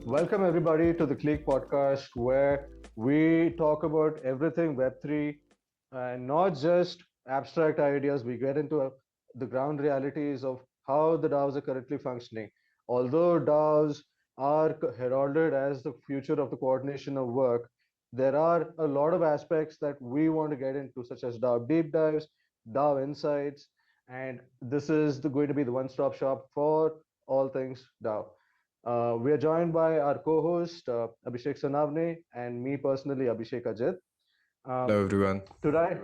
Welcome everybody to the Click podcast where we talk about everything Web3 and not just abstract ideas. We get into the ground realities of how the DAOs are currently functioning. Although DAOs are heralded as the future of the coordination of work, there are a lot of aspects that we want to get into, such as DAO deep dives, DAO insights, and this is going to be the one-stop shop for all things DAO. We are joined by our co-host Abhishek Sanavne and me personally, Abhishek Ajit. Hello, everyone. Today,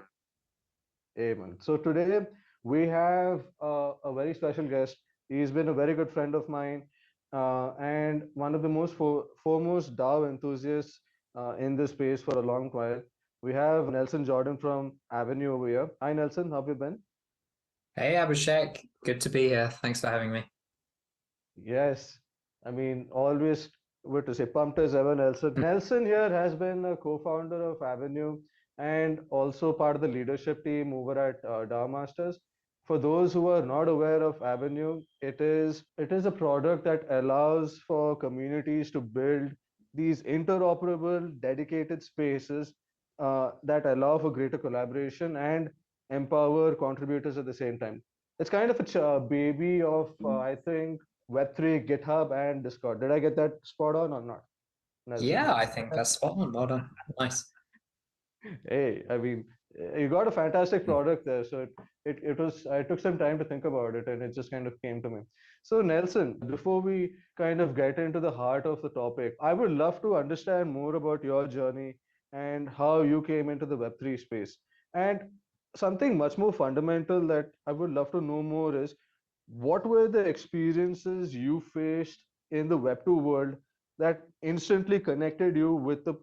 Amen. So today we have a very special guest. He's been a very good friend of mine and one of the most foremost DAO enthusiasts in this space for a long while. We have Nelson Jordan from Avenue over here. Hi, Nelson. How have you been? Hey Abhishek, good to be here. Thanks for having me. Yes, I mean, always what to say, pumped as ever, Nelson. Nelson here has been a co-founder of Avenue and also part of the leadership team over at DAOMasters. For those who are not aware of Avenue, it is a product that allows for communities to build these interoperable, dedicated spaces that allow for greater collaboration and empower contributors at the same time. It's kind of a baby of, I think, Web3, GitHub, and Discord. Did I get that spot on or not, Nelson? Yeah, I think that's spot on. Well done. Nice. Hey, I mean, you got a fantastic product there. So it was, I took some time to think about it and it just kind of came to me. So, Nelson, before we kind of get into the heart of the topic, I would love to understand more about your journey and how you came into the Web3 space. And something much more fundamental that I would love to know more is what were the experiences you faced in the Web2 world that instantly connected you with the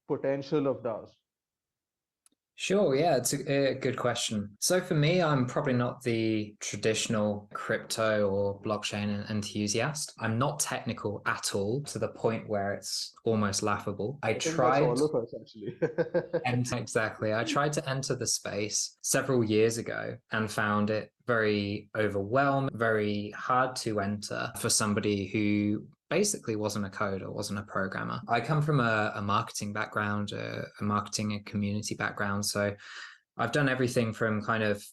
potential of DAOs? Sure, yeah, it's a good question. So for me, I'm probably not the traditional crypto or blockchain enthusiast. I'm not technical at all to the point where it's almost laughable. I think that's all of us actually. And exactly. I tried to enter the space several years ago and found it very overwhelming, very hard to enter for somebody who basically wasn't a coder, wasn't a programmer. I come from a marketing background, a marketing and community background. So I've done everything from kind of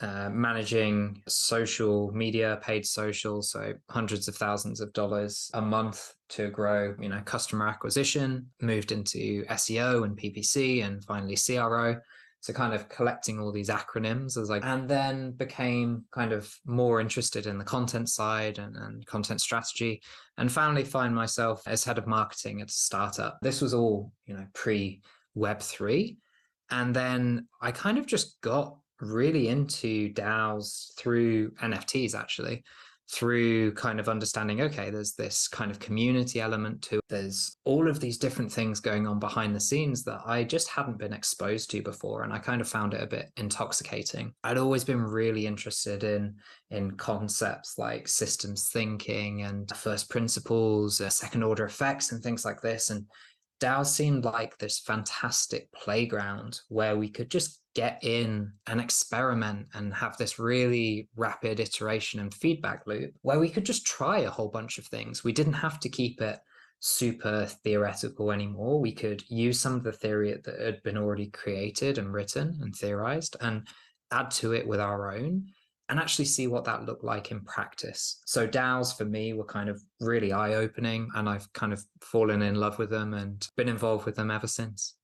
managing social media, paid social, so hundreds of thousands of dollars a month to grow, customer acquisition, moved into SEO and PPC and finally CRO. So kind of collecting all these acronyms and then became kind of more interested in the content side and content strategy, and finally find myself as head of marketing at a startup. This was all, pre Web3. And then I kind of just got really into DAOs through NFTs, actually, through kind of understanding, okay, there's this kind of community element to it. There's all of these different things going on behind the scenes that I just hadn't been exposed to before. And I kind of found it a bit intoxicating. I'd always been really interested in concepts like systems thinking and first principles, second order effects and things like this. And DAO seemed like this fantastic playground where we could just get in and experiment and have this really rapid iteration and feedback loop where we could just try a whole bunch of things. We didn't have to keep it super theoretical anymore. We could use some of the theory that had been already created and written and theorized and add to it with our own and actually see what that looked like in practice. So DAOs for me were kind of really eye-opening, and I've kind of fallen in love with them and been involved with them ever since.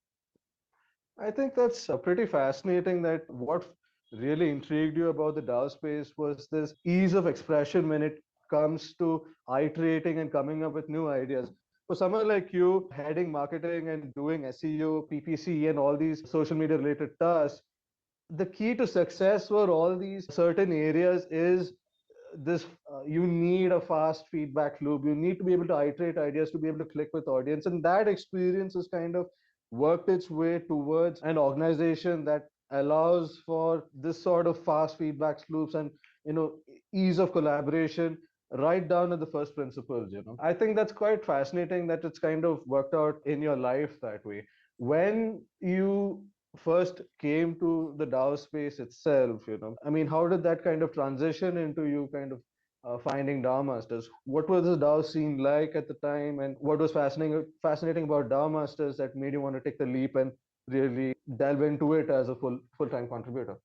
I think that's pretty fascinating that what really intrigued you about the DAO space was this ease of expression when it comes to iterating and coming up with new ideas. For someone like you, heading marketing and doing SEO, PPC, and all these social media related tasks, the key to success for all these certain areas is this you need a fast feedback loop. You need to be able to iterate ideas to be able to click with audience, and that experience has kind of worked its way towards an organization that allows for this sort of fast feedback loops and ease of collaboration right down to the first principles. I think that's quite fascinating that it's kind of worked out in your life that way. When you first came to the DAO space itself, I mean, how did that kind of transition into you kind of finding DAOmasters. What was the DAO scene like at the time, and what was fascinating about DAOmasters that made you want to take the leap and really delve into it as a full-time contributor?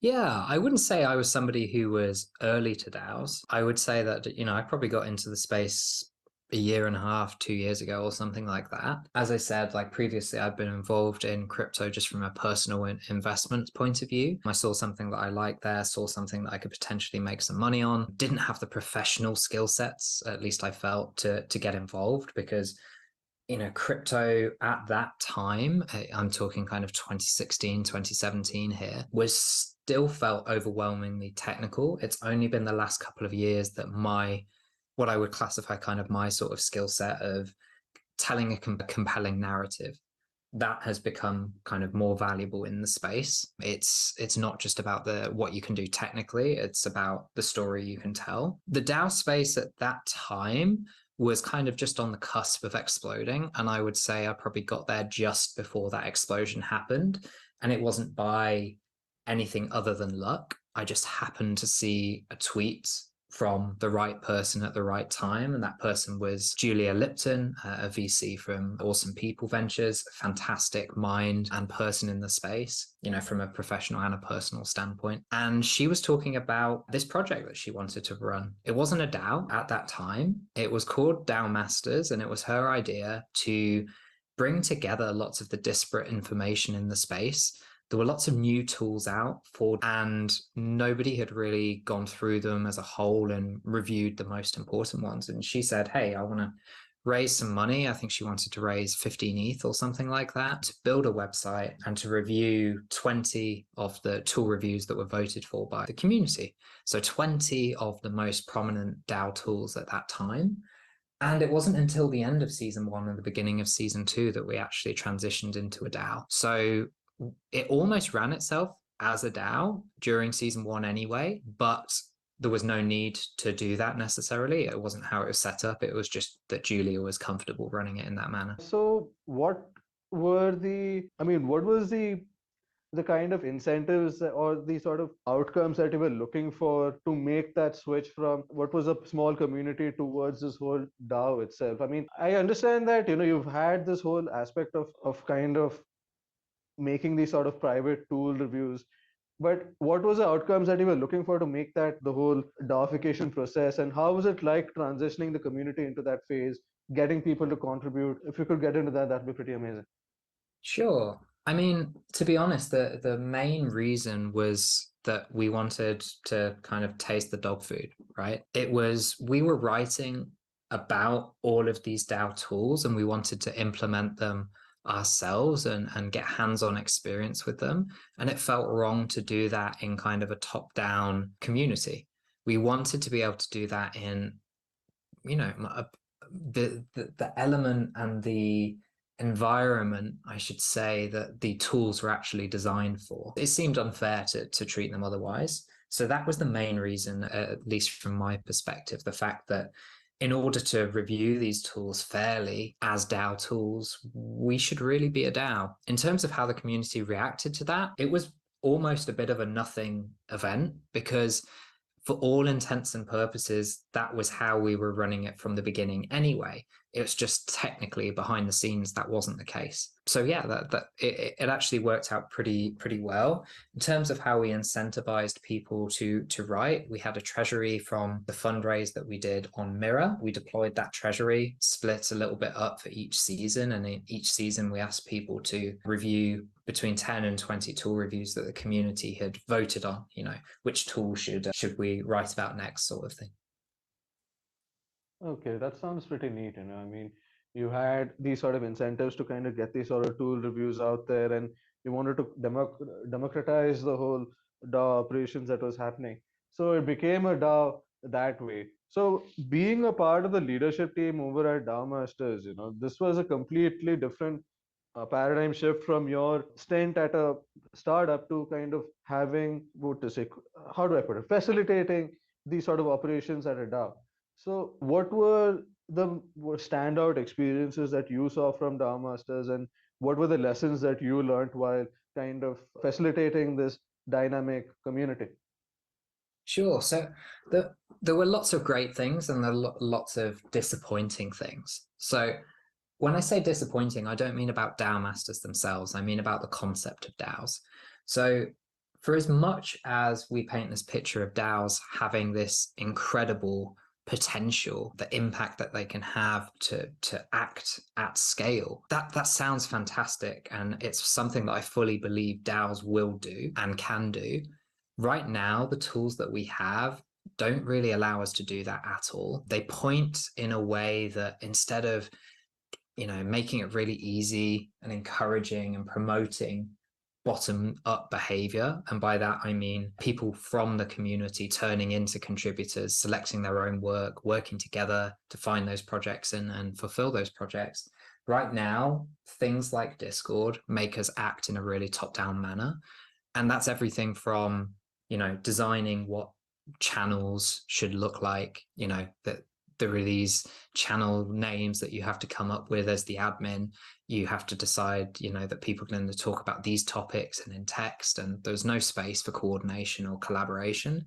Yeah, I wouldn't say I was somebody who was early to DAOs. I would say that, I probably got into the space a year and a half, 2 years ago, or something like that. As I said, like previously, I've been involved in crypto just from a personal investment point of view. I saw something that I liked there, saw something that I could potentially make some money on. Didn't have the professional skill sets, at least I felt, to get involved, because crypto at that time, I'm talking kind of 2016, 2017 here, was still felt overwhelmingly technical. It's only been the last couple of years that what I would classify kind of my sort of skill set of telling a compelling narrative, that has become kind of more valuable in the space. It's not just about what you can do technically, it's about the story you can tell. The DAO space at that time was kind of just on the cusp of exploding, and I would say I probably got there just before that explosion happened, and it wasn't by anything other than luck. I just happened to see a tweet from the right person at the right time. And that person was Julia Lipton, a VC from Awesome People Ventures, fantastic mind and person in the space, from a professional and a personal standpoint. And she was talking about this project that she wanted to run. It wasn't a DAO at that time. It was called DAOMasters, and it was her idea to bring together lots of the disparate information in the space. There were lots of new tools out and nobody had really gone through them as a whole and reviewed the most important ones. And she said, hey, I want to raise some money. I think she wanted to raise 15 ETH or something like that, to build a website and to review 20 of the tool reviews that were voted for by the community. So 20 of the most prominent DAO tools at that time. And it wasn't until the end of season 1 and the beginning of season 2 that we actually transitioned into a DAO. So it almost ran itself as a DAO during season 1 anyway, but there was no need to do that necessarily. It wasn't how it was set up. It was just that Julia was comfortable running it in that manner. So what was the kind of incentives or the sort of outcomes that you were looking for to make that switch from what was a small community towards this whole DAO itself? I mean, I understand that, you've had this whole aspect of kind of making these sort of private tool reviews, but what was the outcomes that you were looking for to make that the whole DAOification process, and how was it like transitioning the community into that phase, getting people to contribute? If you could get into that, that'd be pretty amazing. Sure. I mean, to be honest, the main reason was that we wanted to kind of taste the dog food, right? We were writing about all of these DAO tools and we wanted to implement them ourselves and get hands-on experience with them. And it felt wrong to do that in kind of a top-down community. We wanted to be able to do that in, the element and the environment, I should say, that the tools were actually designed for. It seemed unfair to treat them otherwise. So that was the main reason, at least from my perspective, the fact that in order to review these tools fairly as DAO tools, we should really be a DAO. In terms of how the community reacted to that, it was almost a bit of a nothing event, because for all intents and purposes, that was how we were running it from the beginning anyway. It was just technically behind the scenes that wasn't the case. So yeah, it actually worked out pretty well. In terms of how we incentivized people to write, we had a treasury from the fundraise that we did on Mirror. We deployed that treasury, split a little bit up for each season, and in each season we asked people to review between 10 and 20 tool reviews that the community had voted on, which tool should we write about next, sort of thing. Okay, that sounds pretty neat. I mean, you had these sort of incentives to kind of get these sort of tool reviews out there, and you wanted to democratize the whole DAO operations that was happening. So it became a DAO that way. So being a part of the leadership team over at DAOmasters, this was a completely different paradigm shift from your stint at a startup to kind of having, what to say, how do I put it, facilitating these sort of operations at a DAO. So what were the standout experiences that you saw from DAOmasters, and what were the lessons that you learned while kind of facilitating this dynamic community? Sure. So there were lots of great things and there were lots of disappointing things. So when I say disappointing, I don't mean about DAO masters themselves. I mean about the concept of DAOs. So for as much as we paint this picture of DAOs having this incredible potential, the impact that they can have to act at scale, that sounds fantastic. And it's something that I fully believe DAOs will do and can do. Right now, the tools that we have don't really allow us to do that at all. They point in a way that instead of making it really easy and encouraging and promoting bottom up behavior. And by that, I mean people from the community turning into contributors, selecting their own work, working together to find those projects and fulfill those projects. Right now, things like Discord make us act in a really top-down manner. And that's everything from, designing what channels should look like, that there are these channel names that you have to come up with as the admin. You have to decide, that people are going to talk about these topics and in text, and there's no space for coordination or collaboration.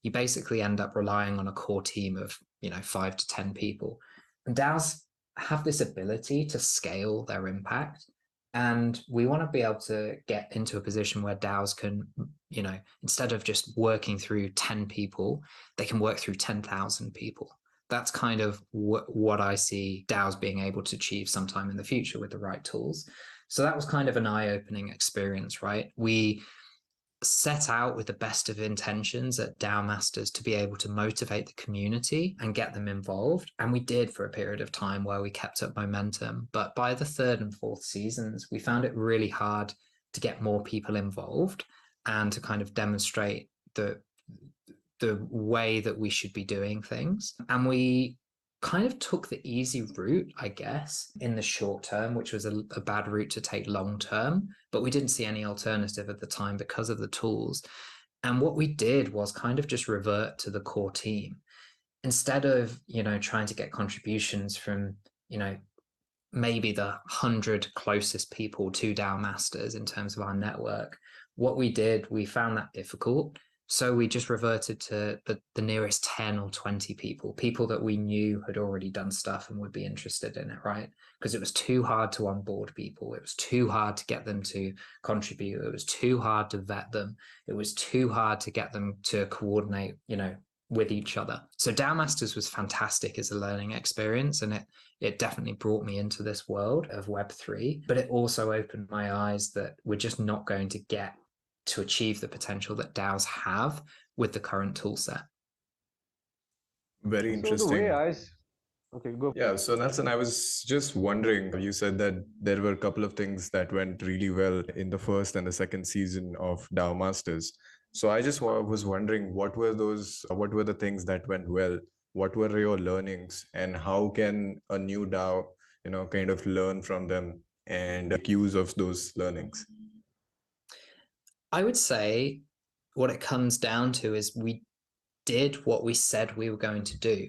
You basically end up relying on a core team of, 5 to 10 people. And DAOs have this ability to scale their impact. And we want to be able to get into a position where DAOs can, instead of just working through 10 people, they can work through 10,000 people. That's kind of what I see DAOs being able to achieve sometime in the future with the right tools. So that was kind of an eye-opening experience, right? We set out with the best of intentions at DAOmasters to be able to motivate the community and get them involved. And we did for a period of time where we kept up momentum. But by the 3rd and 4th seasons, we found it really hard to get more people involved and to kind of demonstrate the way that we should be doing things. And we kind of took the easy route, I guess, in the short term, which was a bad route to take long term, but we didn't see any alternative at the time because of the tools. And what we did was kind of just revert to the core team. Instead of, trying to get contributions from, maybe the 100 closest people to DAOmasters in terms of our network, what we did, we found that difficult. So we just reverted to the nearest 10 or 20 people that we knew had already done stuff and would be interested in it, right? Because it was too hard to onboard people. It was too hard to get them to contribute. It was too hard to vet them. It was too hard to get them to coordinate, with each other. So DAOmasters was fantastic as a learning experience, and it definitely brought me into this world of Web3, but it also opened my eyes that we're just not going to get to achieve the potential that DAOs have with the current tool set. Very interesting. So the way okay, go. Yeah, so Nelson, I was just wondering, you said that there were a couple of things that went really well in the 1st and the 2nd season of DAOmasters. So I just was wondering, what were the things that went well? What were your learnings, and how can a new DAO, kind of learn from them and make use of those learnings? I would say what it comes down to is we did what we said we were going to do.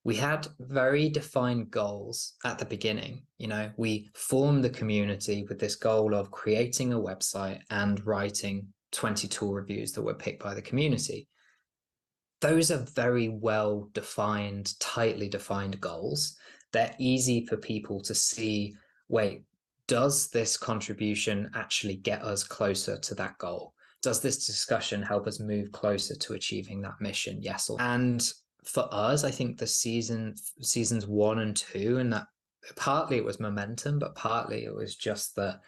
We had very defined goals at the beginning. We formed the community with this goal of creating a website and writing 20 tool reviews that were picked by the community. Those are very well defined, tightly defined goals. They're easy for people to see, wait, does this contribution actually get us closer to that goal? Does this discussion help us move closer to achieving that mission? Yes. And for us, I think the seasons 1 and 2, and that partly it was momentum, but partly it was just that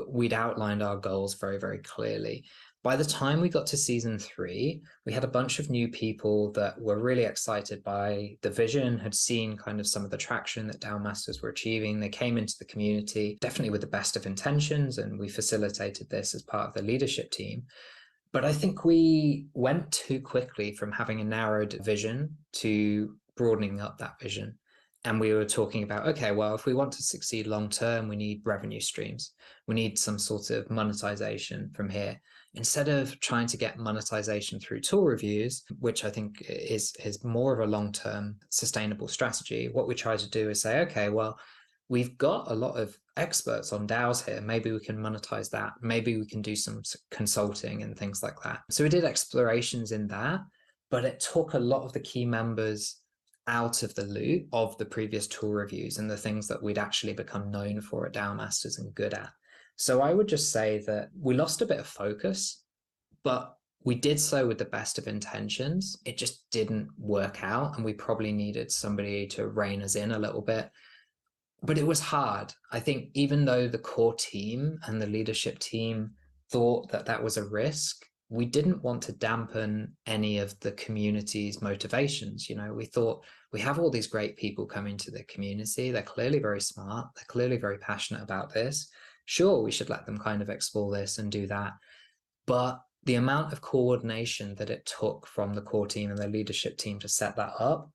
we'd outlined our goals very, very clearly. By the time we got to season 3, we had a bunch of new people that were really excited by the vision, had seen kind of some of the traction that DAOmasters were achieving. They came into the community, definitely with the best of intentions, and we facilitated this as part of the leadership team. But I think we went too quickly from having a narrowed vision to broadening up that vision. And we were talking about, okay, well, if we want to succeed long term, we need revenue streams. We need some sort of monetization from here. Instead of trying to get monetization through tool reviews, which I think is more of a long-term sustainable strategy, what we try to do is say, okay, well, we've got a lot of experts on DAOs here. Maybe we can monetize that. Maybe we can do some consulting and things like that. So we did explorations in that. but it took a lot of the key members out of the loop of the previous tool reviews and the things that we'd actually become known for at DAOMasters and good at. So I would just say that we lost a bit of focus, but we did so with the best of intentions. It just didn't work out, and we probably needed somebody to rein us in a little bit. But it was hard. I think even though the core team and the leadership team thought that that was a risk, we didn't want to dampen any of the community's motivations. You know, we thought we have all these great people coming to the community. They're clearly very smart. They're clearly very passionate about this. Sure, we should let them kind of explore this and do that. But the amount of coordination that it took from the core team and the leadership team to set that up,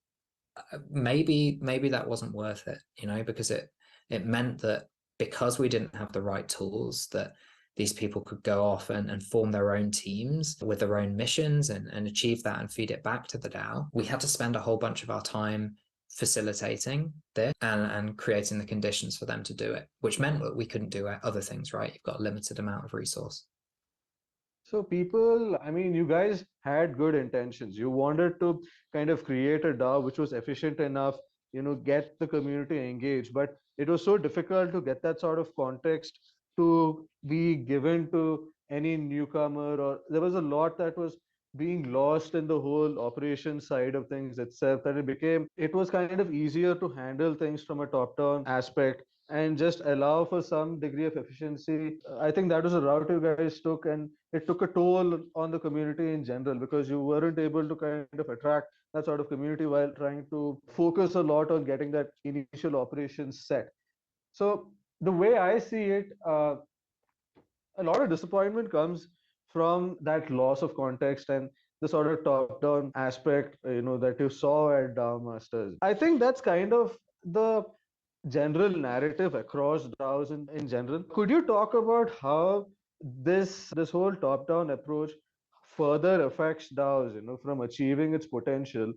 maybe that wasn't worth it, you know, because it meant that because we didn't have the right tools, that these people could go off and form their own teams with their own missions and achieve that and feed it back to the DAO. We had to spend a whole bunch of our time facilitating this and creating the conditions for them to do it, which meant that we couldn't do other things, right? You've got a limited amount of resource. So people, I mean, you guys had good intentions. You wanted to kind of create a DAO which was efficient enough, you know, get the community engaged, but it was so difficult to get that sort of context to be given to any newcomer, or there was a lot that was being lost in the whole operation side of things itself, that it was kind of easier to handle things from a top-down aspect and just allow for some degree of efficiency. I think that was a route you guys took, and it took a toll on the community in general because you weren't able to kind of attract that sort of community while trying to focus a lot on getting that initial operations set. So the way I see it, a lot of disappointment comes from that loss of context and the sort of top-down aspect, you know, that you saw at DAOmasters. I think that's kind of the general narrative across DAOs in general. Could you talk about how this whole top-down approach further affects DAOs, you know, from achieving its potential,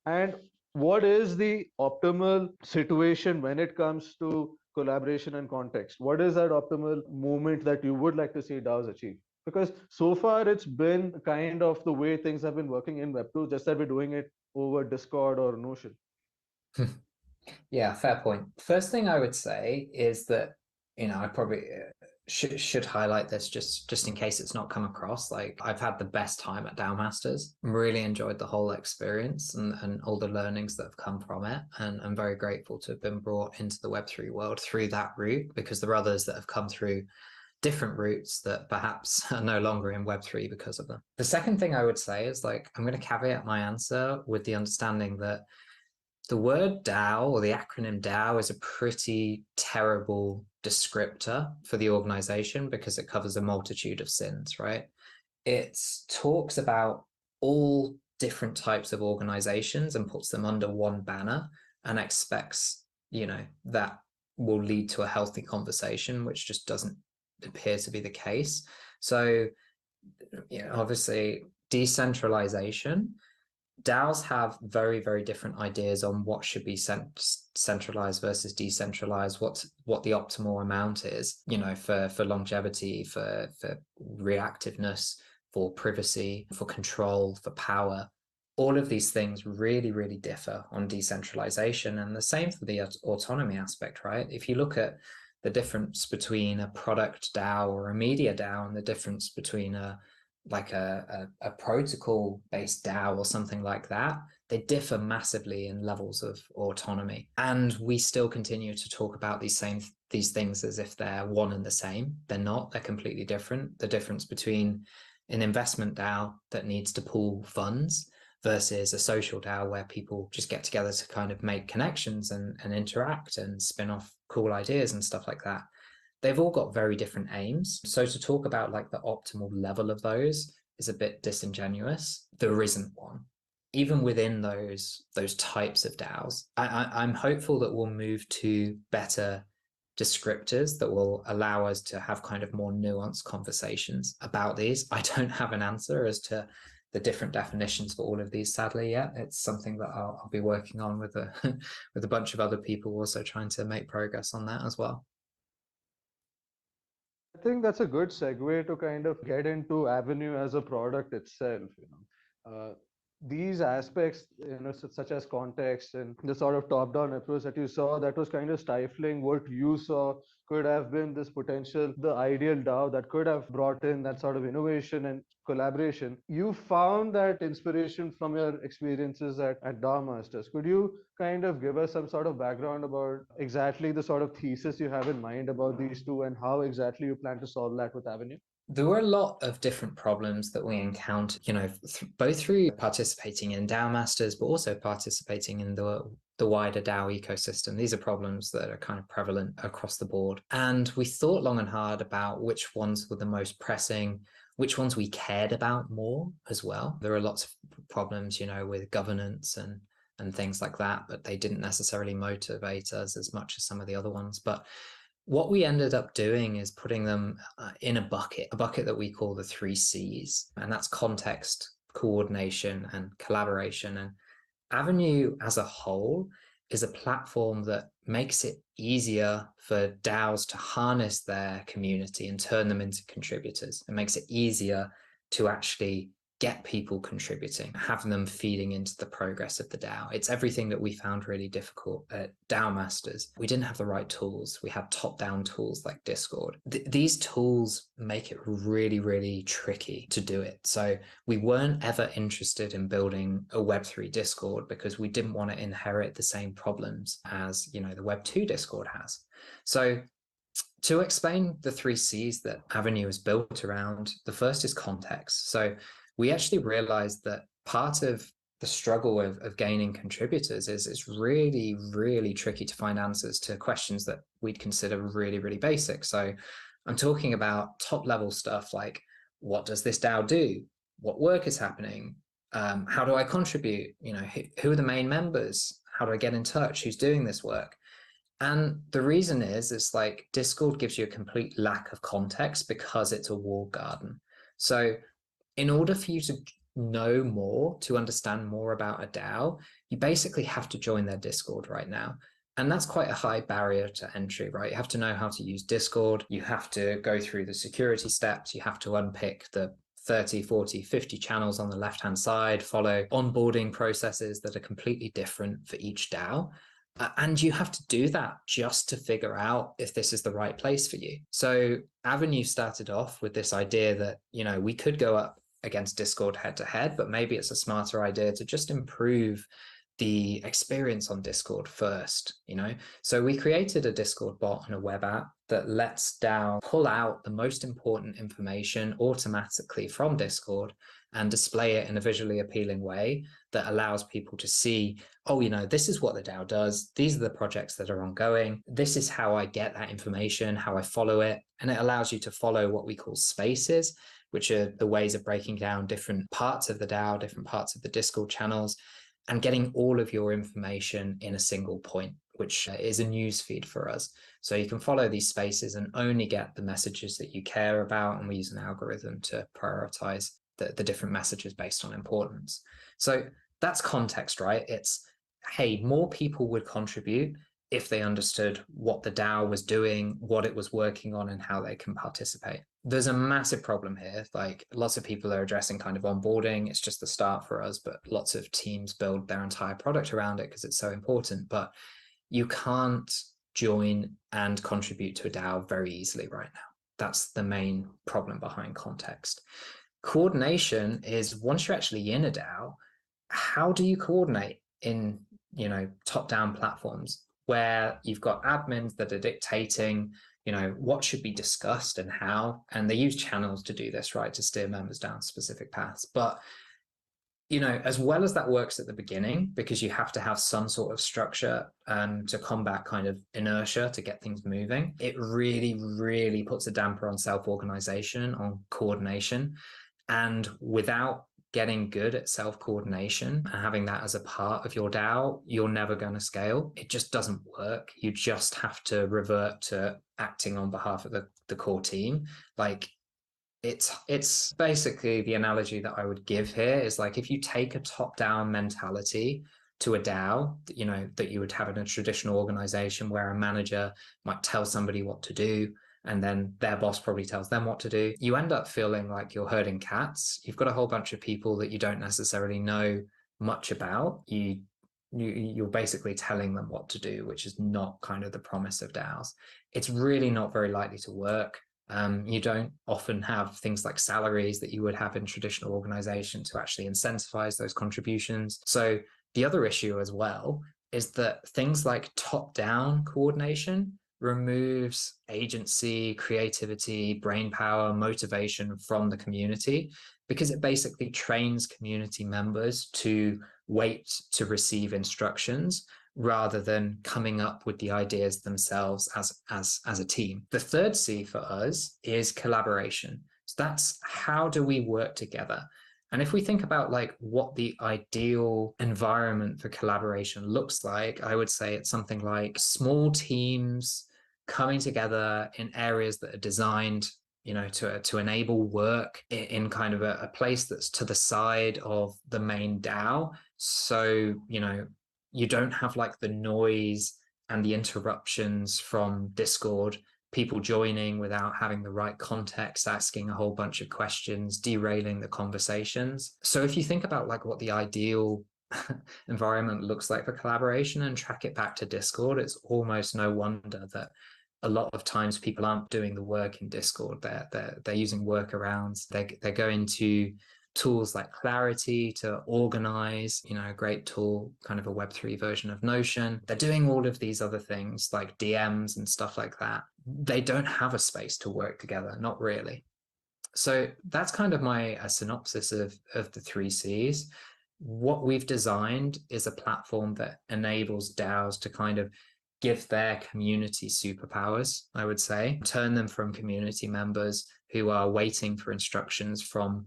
and what is the optimal situation when it comes to collaboration and context? What is that optimal moment that you would like to see DAOs achieve? Because so far it's been kind of the way things have been working in Web2, just that we're doing it over Discord or Notion. Yeah, fair point. First thing I would say is that, you know, I probably should highlight this just in case it's not come across. Like, I've had the best time at DAOmasters. Really enjoyed the whole experience and all the learnings that have come from it. And I'm very grateful to have been brought into the Web3 world through that route, because there are others that have come through different routes that perhaps are no longer in Web3 because of them. The second thing I would say is, like, I'm going to caveat my answer with the understanding that the word DAO, or the acronym DAO, is a pretty terrible descriptor for the organization because it covers a multitude of sins, right? It talks about all different types of organizations and puts them under one banner and expects, you know, that will lead to a healthy conversation, which just doesn't appear to be the case. So, you know, obviously, decentralization. DAOs have very, very different ideas on what should be centralized versus decentralized, what the optimal amount is, you know, for longevity, for reactiveness, for privacy, for control, for power. All of these things really, really differ on decentralization, and the same for the autonomy aspect, right? If you look at the difference between a product DAO or a media DAO, and the difference between a protocol-based DAO or something like that, they differ massively in levels of autonomy. And we still continue to talk about these things as if they're one and the same. They're not, they're completely different. The difference between an investment DAO that needs to pool funds versus a social DAO where people just get together to kind of make connections and interact and spin off cool ideas and stuff like that. They've all got very different aims. So to talk about like the optimal level of those is a bit disingenuous. There isn't one. Even within those types of DAOs, I'm hopeful that we'll move to better descriptors that will allow us to have kind of more nuanced conversations about these. I don't have an answer as to the different definitions for all of these, sadly, yet. It's something that I'll be working on with a bunch of other people, also trying to make progress on that as well. I think that's a good segue to kind of get into Avenue as a product itself. You know, these aspects, such as context and the sort of top-down approach that you saw, that was kind of stifling what you saw could have been this potential, the ideal DAO that could have brought in that sort of innovation and collaboration. You found that inspiration from your experiences at DAOmasters. Could you kind of give us some sort of background about exactly the sort of thesis you have in mind about these two and how exactly you plan to solve that with Avenue? There were a lot of different problems that we encountered, both through participating in DAOmasters, but also participating in the wider DAO ecosystem. These are problems that are kind of prevalent across the board. And we thought long and hard about which ones were the most pressing, which ones we cared about more as well. There are lots of problems, with governance and things like that, but they didn't necessarily motivate us as much as some of the other ones. But what we ended up doing is putting them in a bucket that we call the 3 C's, and that's context, coordination, and collaboration. And Avenue as a whole is a platform that makes it easier for DAOs to harness their community and turn them into contributors. It makes it easier to actually get people contributing, have them feeding into the progress of the DAO. It's everything that we found really difficult at DAOmasters. We didn't have the right tools. We had top-down tools like Discord. These tools make it really, really tricky to do it. So we weren't ever interested in building a Web3 Discord because we didn't want to inherit the same problems as, the Web2 Discord has. So to explain the 3 C's that Avenue is built around, the first is context. So we actually realized that part of the struggle of gaining contributors is it's really, really tricky to find answers to questions that we'd consider really, really basic. So I'm talking about top level stuff like, what does this DAO do? What work is happening? How do I contribute? Who are the main members? How do I get in touch? Who's doing this work? And the reason is like Discord gives you a complete lack of context because it's a walled garden. So in order for you to know more, to understand more about a DAO, you basically have to join their Discord right now. And that's quite a high barrier to entry, right? You have to know how to use Discord. You have to go through the security steps. You have to unpick the 30, 40, 50 channels on the left-hand side, follow onboarding processes that are completely different for each DAO. And you have to do that just to figure out if this is the right place for you. So Avenue started off with this idea that, we could go up against Discord head to head, but maybe it's a smarter idea to just improve the experience on Discord first, So we created a Discord bot and a web app that lets DAO pull out the most important information automatically from Discord and display it in a visually appealing way that allows people to see, this is what the DAO does. These are the projects that are ongoing. This is how I get that information, how I follow it. And it allows you to follow what we call spaces, which are the ways of breaking down different parts of the DAO, different parts of the Discord channels, and getting all of your information in a single point, which is a news feed for us. So you can follow these spaces and only get the messages that you care about. And we use an algorithm to prioritize the different messages based on importance. So that's context, right? It's, hey, more people would contribute if they understood what the DAO was doing, what it was working on, and how they can participate. There's a massive problem here. Like, lots of people are addressing kind of onboarding. It's just the start for us, but lots of teams build their entire product around it because it's so important. But you can't join and contribute to a DAO very easily right now. That's the main problem behind context. Coordination is, once you're actually in a DAO, how do you coordinate in, top-down platforms where you've got admins that are dictating, what should be discussed and how, and they use channels to do this, right, to steer members down specific paths. But, as well as that works at the beginning, because you have to have some sort of structure to combat kind of inertia to get things moving, it really, really puts a damper on self-organization, on coordination. And without getting good at self-coordination and having that as a part of your DAO, you're never going to scale. It just doesn't work. You just have to revert to acting on behalf of the core team. Like, it's basically the analogy that I would give here is like, if you take a top-down mentality to a DAO, that you would have in a traditional organization where a manager might tell somebody what to do, and then their boss probably tells them what to do. You end up feeling like you're herding cats. You've got a whole bunch of people that you don't necessarily know much about. You're basically telling them what to do, which is not kind of the promise of DAOs. It's really not very likely to work. You don't often have things like salaries that you would have in traditional organization to actually incentivize those contributions. So the other issue as well is that things like top-down coordination removes agency, creativity, brain power, motivation from the community, because it basically trains community members to wait to receive instructions rather than coming up with the ideas themselves as a team. The third C for us is collaboration. So that's how do we work together? And if we think about like what the ideal environment for collaboration looks like, I would say it's something like small teams coming together in areas that are designed, you know, to enable work in kind of a place that's to the side of the main DAO. So, you know, you don't have like the noise and the interruptions from Discord, people joining without having the right context, asking a whole bunch of questions, derailing the conversations. So if you think about like what the ideal environment looks like for collaboration and track it back to Discord, it's almost no wonder that a lot of times people aren't doing the work in Discord. They're using workarounds. They're going to tools like Clarity to organize, you know, a great tool, kind of a Web3 version of Notion. They're doing all of these other things like DMs and stuff like that. They don't have a space to work together, not really. So that's kind of my synopsis of the 3 Cs. What we've designed is a platform that enables DAOs to kind of give their community superpowers, I would say, turn them from community members who are waiting for instructions from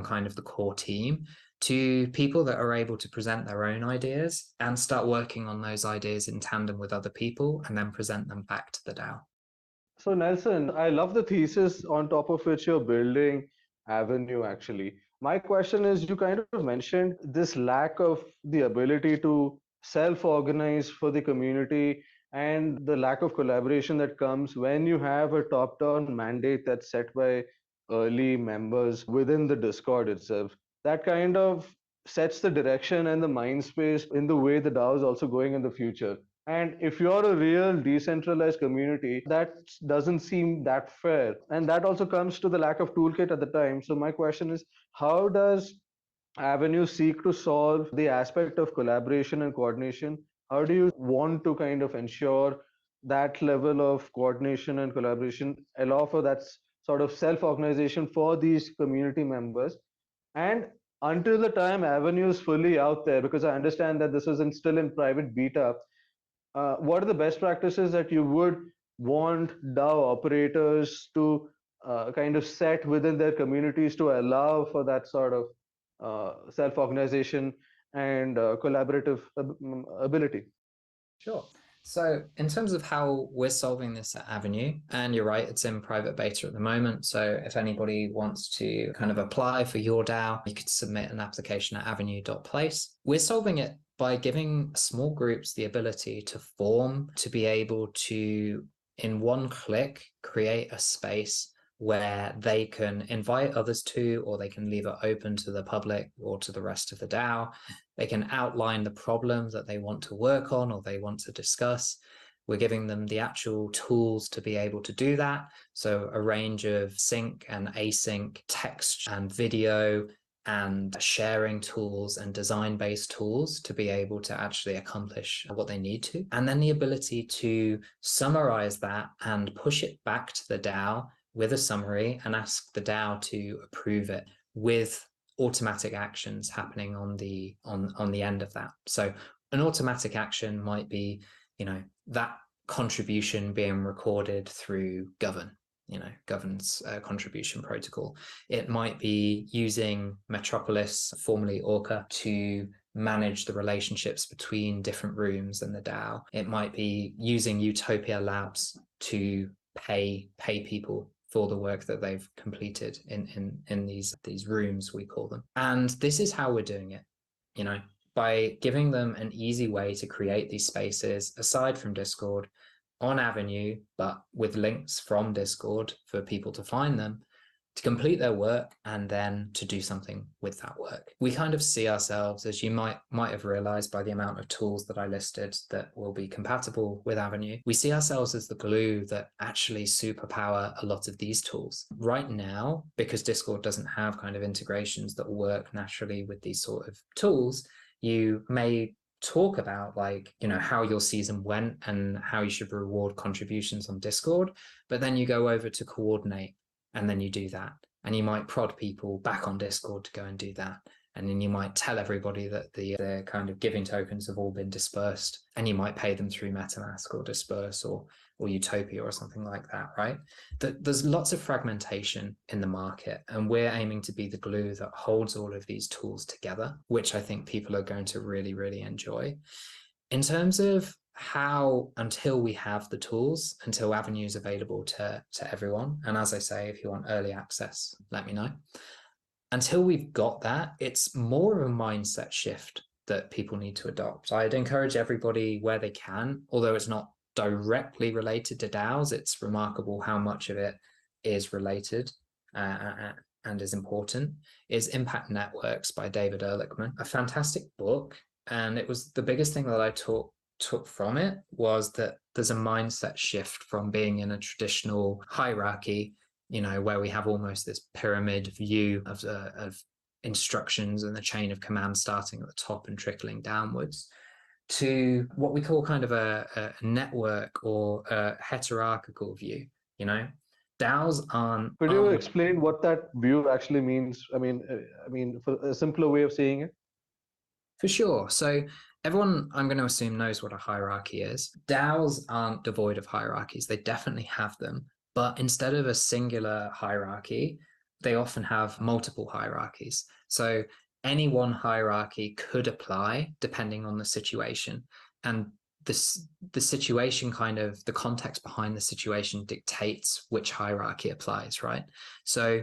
kind of the core team to people that are able to present their own ideas and start working on those ideas in tandem with other people and then present them back to the DAO. So Nelson, I love the thesis on top of which you're building Avenue actually. My question is, you kind of mentioned this lack of the ability to self-organize for the community and the lack of collaboration that comes when you have a top-down mandate that's set by early members within the Discord itself. That kind of sets the direction and the mind space in the way the DAO is also going in the future. And if you're a real decentralized community, that doesn't seem that fair. And that also comes to the lack of toolkit at the time. So my question is, how does Avenue seek to solve the aspect of collaboration and coordination? How do you want to kind of ensure that level of coordination and collaboration, allow for that sort of self-organization for these community members? And until the time Avenue is fully out there, because I understand that this is still in private beta, what are the best practices that you would want DAO operators to kind of set within their communities to allow for that sort of self-organization and collaborative ability? Sure. So in terms of how we're solving this at Avenue, and you're right, it's in private beta at the moment. So if anybody wants to kind of apply for your DAO, you could submit an application at avenue.place. We're solving it by giving small groups the ability to form, to be able to, in one click, create a space where they can invite others to, or they can leave it open to the public or to the rest of the DAO. They can outline the problem that they want to work on or they want to discuss. We're giving them the actual tools to be able to do that. So a range of sync and async text and video and sharing tools and design-based tools to be able to actually accomplish what they need to. And then the ability to summarize that and push it back to the DAO with a summary and ask the DAO to approve it with automatic actions happening on the end of that. So an automatic action might be, you know, that contribution being recorded through Govern, you know, Govern's contribution protocol. It might be using Metropolis, formerly Orca, to manage the relationships between different rooms in the DAO. It might be using Utopia Labs to pay people for the work that they've completed in these rooms, we call them. And this is how we're doing it, you know, by giving them an easy way to create these spaces aside from Discord, on Avenue, but with links from Discord for people to find them, to complete their work, and then to do something with that work. We kind of see ourselves, as you might have realized by the amount of tools that I listed that will be compatible with Avenue, we see ourselves as the glue that actually superpower a lot of these tools. Right now, because Discord doesn't have kind of integrations that work naturally with these sort of tools, you may talk about, like, you know, how your season went and how you should reward contributions on Discord, but then you go over to coordinate and then you do that, and you might prod people back on Discord to go and do that, and then you might tell everybody that the kind of giving tokens have all been dispersed, and you might pay them through MetaMask or Disperse or Utopia or something like that, right? There's lots of fragmentation in the market, and we're aiming to be the glue that holds all of these tools together, which I think people are going to really, really enjoy. In terms of how, until we have the tools, until Avenue is available to everyone, and as I say, if you want early access, let me know. Until we've got that, it's more of a mindset shift that people need to adopt. I'd encourage everybody where they can, although it's not directly related to DAOs, it's remarkable how much of it is related and is important, is Impact Networks by David Ehrlichman, a fantastic book. And it was the biggest thing that I took from it was that there's a mindset shift from being in a traditional hierarchy, you know, where we have almost this pyramid view of instructions and the chain of command starting at the top and trickling downwards, to what we call kind of a network or a hierarchical view. You know, DAOs aren't. Could you explain what that view actually means? I mean, for a simpler way of saying it. For sure. So everyone, I'm going to assume, knows what a hierarchy is. DAOs aren't devoid of hierarchies. They definitely have them. But instead of a singular hierarchy, they often have multiple hierarchies. So any one hierarchy could apply depending on the situation. And the situation, kind of the context behind the situation, dictates which hierarchy applies, right? So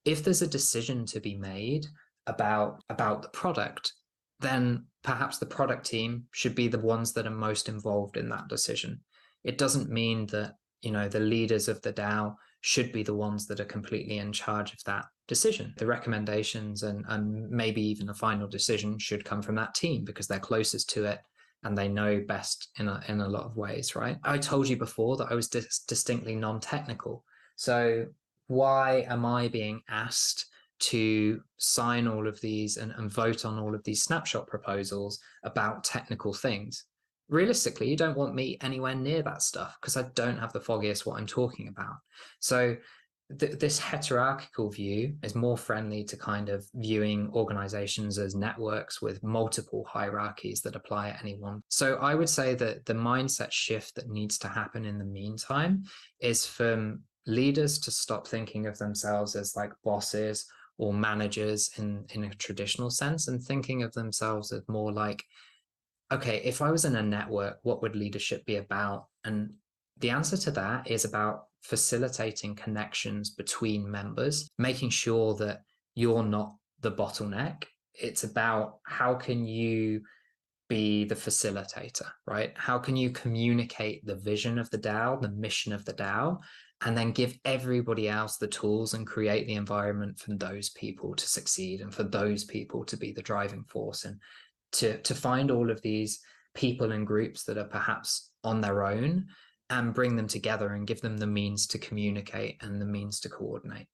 if there's a decision to be made about the product, then perhaps the product team should be the ones that are most involved in that decision. It doesn't mean that, you know, the leaders of the DAO should be the ones that are completely in charge of that decision. The recommendations and maybe even the final decision should come from that team because they're closest to it and they know best in a lot of ways, right? I told you before that I was distinctly non-technical. So why am I being asked to sign all of these and vote on all of these snapshot proposals about technical things? Realistically, you don't want me anywhere near that stuff because I don't have the foggiest what I'm talking about. So this hierarchical view is more friendly to kind of viewing organizations as networks with multiple hierarchies that apply at any one. So I would say that the mindset shift that needs to happen in the meantime is for leaders to stop thinking of themselves as like bosses or managers in a traditional sense, and thinking of themselves as more like, okay, if I was in a network, what would leadership be about? And the answer to that is about facilitating connections between members, making sure that you're not the bottleneck. It's about how can you be the facilitator, right? How can you communicate the vision of the DAO, the mission of the DAO, and then give everybody else the tools and create the environment for those people to succeed and for those people to be the driving force, and to find all of these people and groups that are perhaps on their own and bring them together and give them the means to communicate and the means to coordinate.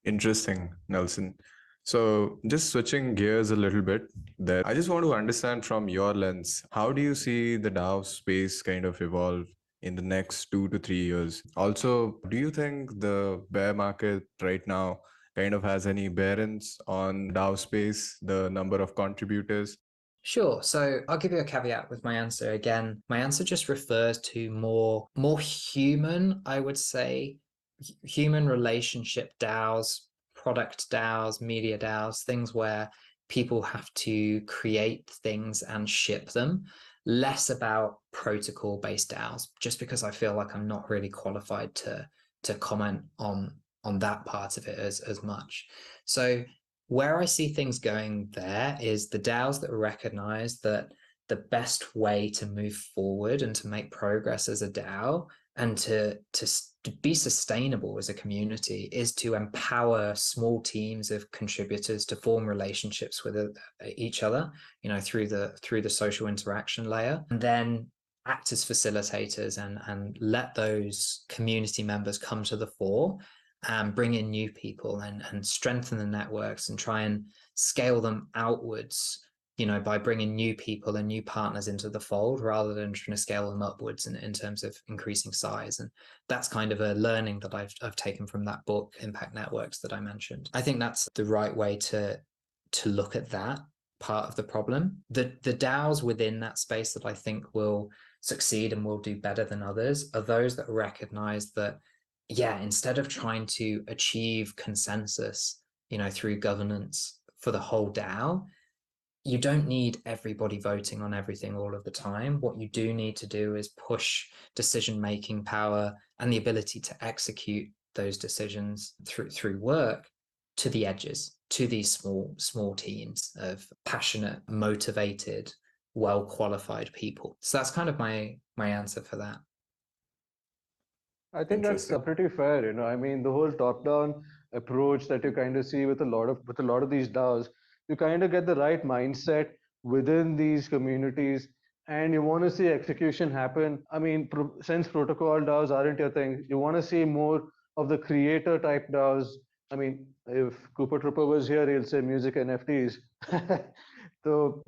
Interesting, Nelson. So just switching gears a little bit, that I just want to understand from your lens, how do you see the DAO space kind of evolve in the next 2 to 3 years? Also, do you think the bear market right now kind of has any bearings on DAO space, the number of contributors? Sure. So I'll give you a caveat with my answer. Again, my answer just refers to more human, I would say, human relationship DAOs, product DAOs, media DAOs, things where people have to create things and ship them, less about protocol-based DAOs, just because I feel like I'm not really qualified to comment on that part of it as much. So where I see things going there is the DAOs that recognize that the best way to move forward and to make progress as a DAO and to be sustainable as a community is to empower small teams of contributors to form relationships with each other, through the social interaction layer, and then act as facilitators and let those community members come to the fore and bring in new people and strengthen the networks and try and scale them outwards, by bringing new people and new partners into the fold rather than trying to scale them upwards in terms of increasing size. And that's kind of a learning that I've taken from that book, Impact Networks, that I mentioned. I think that's the right way to look at that part of the problem. The DAOs within that space that I think will succeed and will do better than others are those that recognize that, instead of trying to achieve consensus, through governance for the whole DAO, you don't need everybody voting on everything all of the time. What you do need to do is push decision-making power and the ability to execute those decisions through work to the edges, to these small teams of passionate, motivated, well-qualified people. So that's kind of my answer for that. I think that's pretty fair. I mean, the whole top-down approach that you kind of see with a lot of these DAOs, you kind of get the right mindset within these communities, and you want to see execution happen. I mean, since protocol DAOs aren't your thing, you want to see more of the creator type DAOs. I mean, if Cooper Trooper was here, he'll say music NFTs. So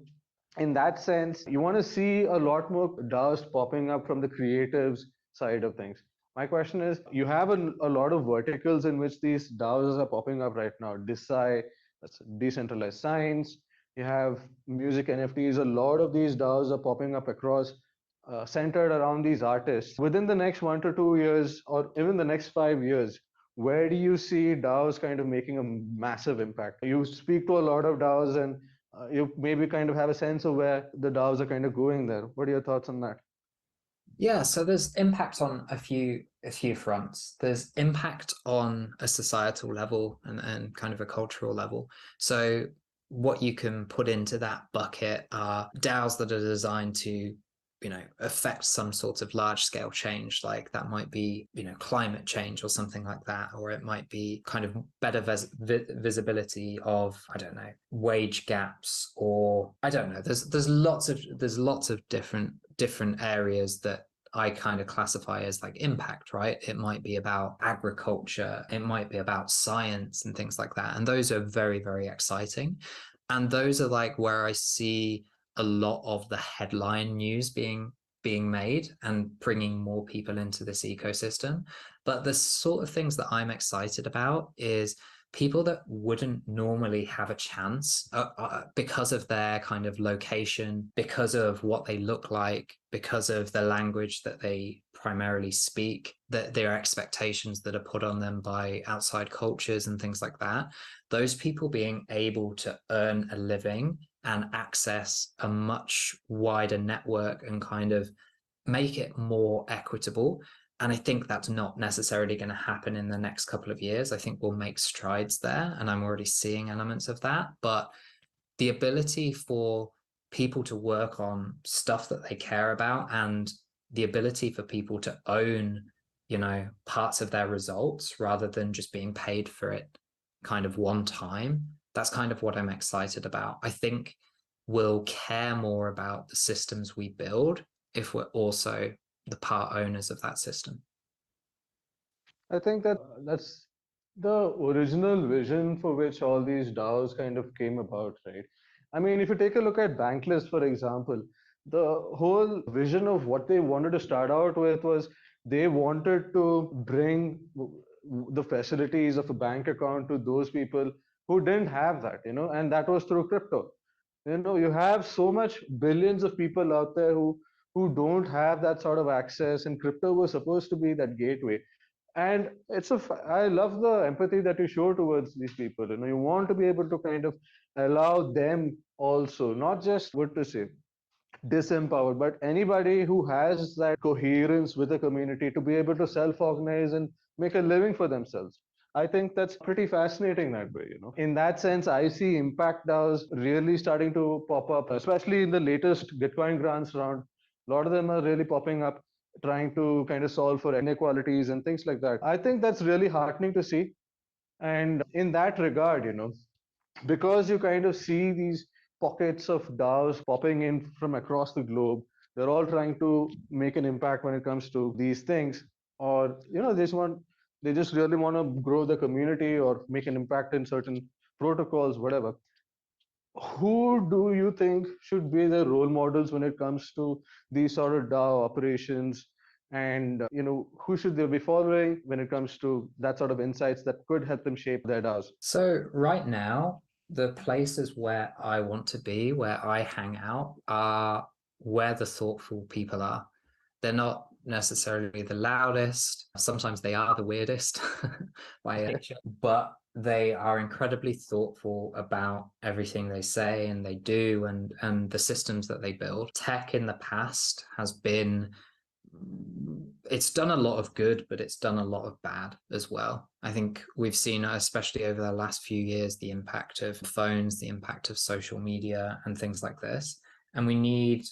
in that sense, you want to see a lot more DAOs popping up from the creatives side of things. My question is, you have a lot of verticals in which these DAOs are popping up right now. DeSci, that's decentralized science. You have music NFTs. A lot of these DAOs are popping up across, centered around these artists. Within the next 1 to 2 years, or even the next 5 years, where do you see DAOs kind of making a massive impact? You speak to a lot of DAOs, and you maybe kind of have a sense of where the DAOs are kind of going there. What are your thoughts on that? Yeah, so there's impact on a few fronts. There's impact on a societal level and kind of a cultural level. So what you can put into that bucket are DAOs that are designed to, affect some sort of large scale change. Like that might be, climate change or something like that, or it might be kind of better visibility of, I don't know, wage gaps, or I don't know. There's lots of different areas that I kind of classify as like impact, right? It might be about agriculture, it might be about science and things like that. And those are very, very exciting. And those are like where I see a lot of the headline news being made and bringing more people into this ecosystem. But the sort of things that I'm excited about is people that wouldn't normally have a chance because of their kind of location, because of what they look like, because of the language that they primarily speak, that their expectations that are put on them by outside cultures and things like that. Those people being able to earn a living and access a much wider network and kind of make it more equitable. And I think that's not necessarily going to happen in the next couple of years. I think we'll make strides there, and I'm already seeing elements of that. But the ability for people to work on stuff that they care about, and the ability for people to own, parts of their results rather than just being paid for it kind of one time, that's kind of what I'm excited about. I think we'll care more about the systems we build if we're also the part owners of that system. I think that's the original vision for which all these DAOs kind of came about, right? I mean, if you take a look at Bankless, for example, the whole vision of what they wanted to start out with was they wanted to bring the facilities of a bank account to those people who didn't have that, and that was through crypto. You have so much billions of people out there who don't have that sort of access, and crypto was supposed to be that gateway. And I love the empathy that you show towards these people. You want to be able to kind of allow them also, not just what to say, disempowered, but anybody who has that coherence with the community to be able to self-organize and make a living for themselves. I think that's pretty fascinating that way. In that sense, I see impact DAOs really starting to pop up, especially in the latest Bitcoin grants round. A lot of them are really popping up, trying to kind of solve for inequalities and things like that. I think that's really heartening to see. And in that regard, because you kind of see these pockets of DAOs popping in from across the globe, they're all trying to make an impact when it comes to these things, or they just really want to grow the community or make an impact in certain protocols, whatever. Who do you think should be the role models when it comes to these sort of DAO operations? And who should they be following when it comes to that sort of insights that could help them shape their DAOs? So right now, the places where I want to be, where I hang out, are where the thoughtful people are. They're not necessarily the loudest. Sometimes they are the weirdest by nature, but they are incredibly thoughtful about everything they say and they do, and the systems that they build. Tech in the past has been, it's done a lot of good, but it's done a lot of bad as well. I think we've seen, especially over the last few years, the impact of phones, the impact of social media and things like this. And we need,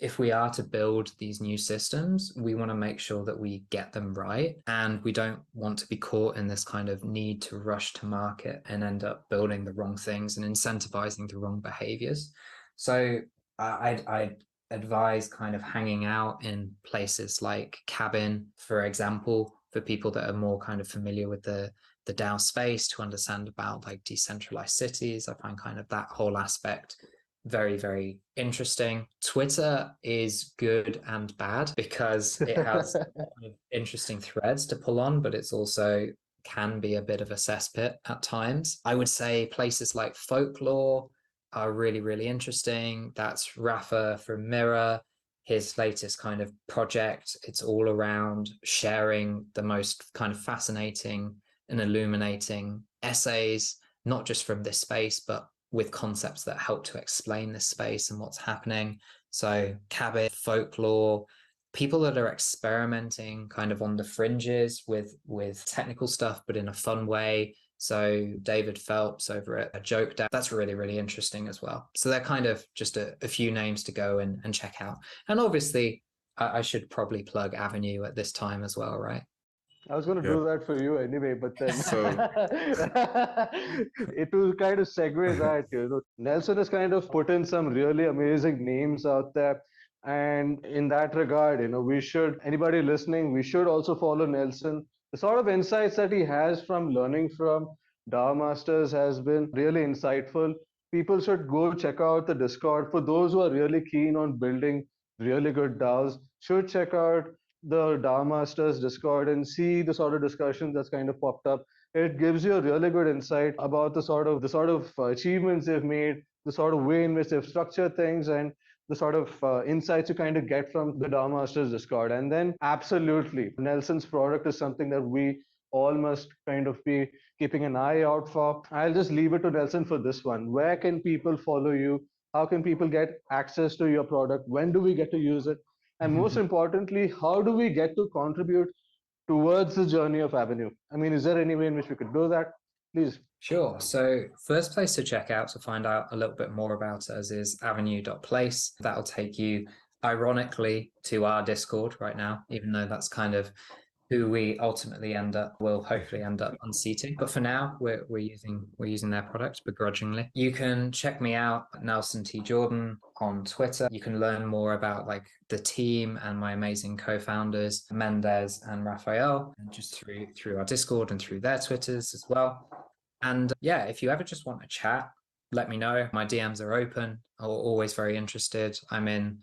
if we are to build these new systems, we want to make sure that we get them right. And we don't want to be caught in this kind of need to rush to market and end up building the wrong things and incentivizing the wrong behaviors. So I'd advise kind of hanging out in places like Cabin, for example, for people that are more kind of familiar with the DAO space, to understand about like decentralized cities. I find kind of that whole aspect very, very interesting. Twitter is good and bad because it has interesting threads to pull on, but it's also can be a bit of a cesspit at times. I would say places like Folklore are really, really interesting. That's Rafa from Mirror, his latest kind of project. It's all around sharing the most kind of fascinating and illuminating essays, not just from this space, but with concepts that help to explain this space and what's happening. So Cabin, Folklore, people that are experimenting kind of on the fringes with technical stuff, but in a fun way. So David Phelps over at Joke DAO, that's really, really interesting as well. So they're kind of just a few names to go and check out. And obviously, I should probably plug Avenue at this time as well, right? I was going to do that for you anyway, but then So it will kind of segue that, Nelson has kind of put in some really amazing names out there. And in that regard, anybody listening, we should also follow Nelson. The sort of insights that he has from learning from DAOmasters has been really insightful. People should go check out the Discord. For those who are really keen on building really good DAOs, should check out the DAOmasters Discord and see the sort of discussion that's kind of popped up. It gives you a really good insight about the sort of achievements they've made, the sort of way in which they've structured things, and the sort of insights you kind of get from the DAOmasters Discord. And then absolutely, Nelson's product is something that we all must kind of be keeping an eye out for. I'll just leave it to Nelson for this one. Where can people follow you? How can people get access to your product? When do we get to use it? And most importantly, how do we get to contribute towards the journey of Avenue? I mean, is there any way in which we could do that? Please. Sure. So first place to check out to find out a little bit more about us is avenue.place. That'll take you, ironically, to our Discord right now, even though that's kind of who we ultimately will hopefully end up unseating. But for now, we're using their product begrudgingly. You can check me out, Nelson T. Jordan, on Twitter. You can learn more about like the team and my amazing co-founders, Mendez and Raphael, and just through our Discord and through their Twitters as well. And yeah, if you ever just want to chat, let me know. My DMs are open. I'm always very interested. I'm in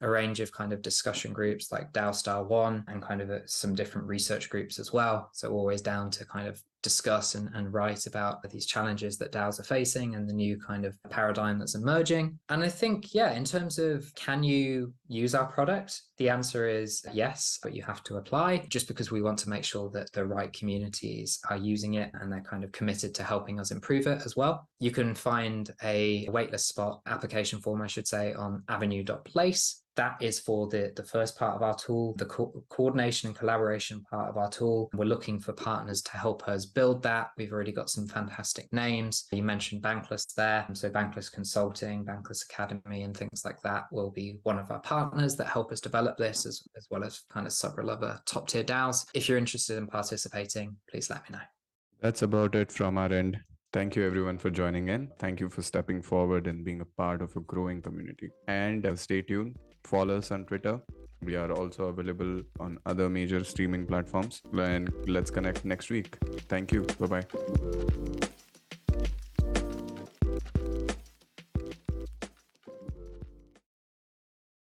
a range of kind of discussion groups like DAO Star One and kind of some different research groups as well. So always down to kind of discuss and write about these challenges that DAOs are facing and the new kind of paradigm that's emerging. And I think, yeah, in terms of can you use our product? The answer is yes, but you have to apply just because we want to make sure that the right communities are using it and they're kind of committed to helping us improve it as well. You can find a waitlist spot, application form, I should say, on avenue.place. That is for the first part of our tool, the coordination and collaboration part of our tool. We're looking for partners to help us build that. We've already got some fantastic names. You mentioned Bankless there. So Bankless Consulting, Bankless Academy, and things like that will be one of our partners that help us develop this, as well as kind of several other top tier DAOs. If you're interested in participating, please let me know. That's about it from our end. Thank you everyone for joining in. Thank you for stepping forward and being a part of a growing community. And stay tuned. Follow us on Twitter. We are also available on other major streaming platforms. And let's connect next week. Thank you. Bye-bye.